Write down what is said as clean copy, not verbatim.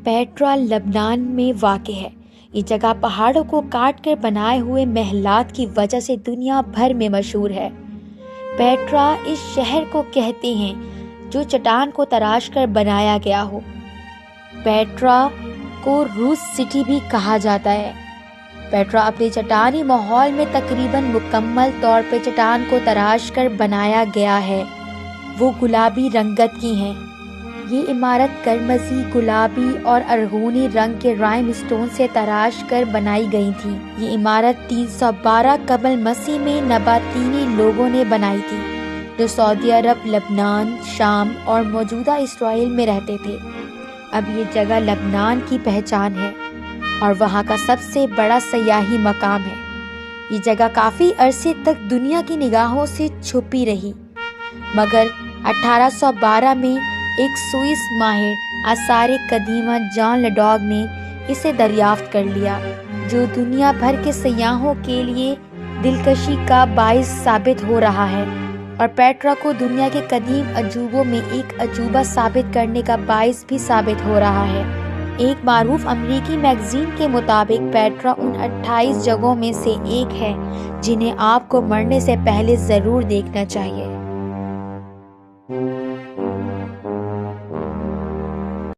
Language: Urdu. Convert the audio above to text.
پیٹرا لبنان میں واقع ہے۔ یہ جگہ پہاڑوں کو کاٹ کر بنائے ہوئے محلات کی وجہ سے دنیا بھر میں مشہور ہے۔ پیٹرا اس شہر کو کہتے ہیں جو چٹان کو تراش کر بنایا گیا ہو۔ پیٹرا کو روس سٹی بھی کہا جاتا ہے۔ پیٹرا اپنے چٹانی ماحول میں تقریباً مکمل طور پر چٹان کو تراش کر بنایا گیا ہے۔ وہ گلابی رنگت کی ہیں۔ یہ عمارت قرمزی، گلابی اور ارغونی رنگ کے رائم اسٹون سے تراش کر بنائی گئی تھی۔ یہ عمارت 312 قبل مسیح میں نباطینی لوگوں نے بنائی تھی جو سعودی عرب، لبنان، شام اور موجودہ اسرائیل میں رہتے تھے۔ اب یہ جگہ لبنان کی پہچان ہے اور وہاں کا سب سے بڑا سیاحی مقام ہے۔ یہ جگہ کافی عرصے تک دنیا کی نگاہوں سے چھپی رہی، مگر 1812 میں ایک سوئس ماہر آثار قدیمہ جان لیڈاگ نے اسے دریافت کر لیا، جو دنیا بھر کے سیاحوں کے لیے دلکشی کا باعث ثابت ہو رہا ہے اور پیٹرا کو دنیا کے قدیم عجوبوں میں ایک عجوبہ ثابت کرنے کا باعث بھی ثابت ہو رہا ہے۔ ایک معروف امریکی میگزین کے مطابق پیٹرا ان 28 جگہوں میں سے ایک ہے جنہیں آپ کو مرنے سے پہلے ضرور دیکھنا چاہیے۔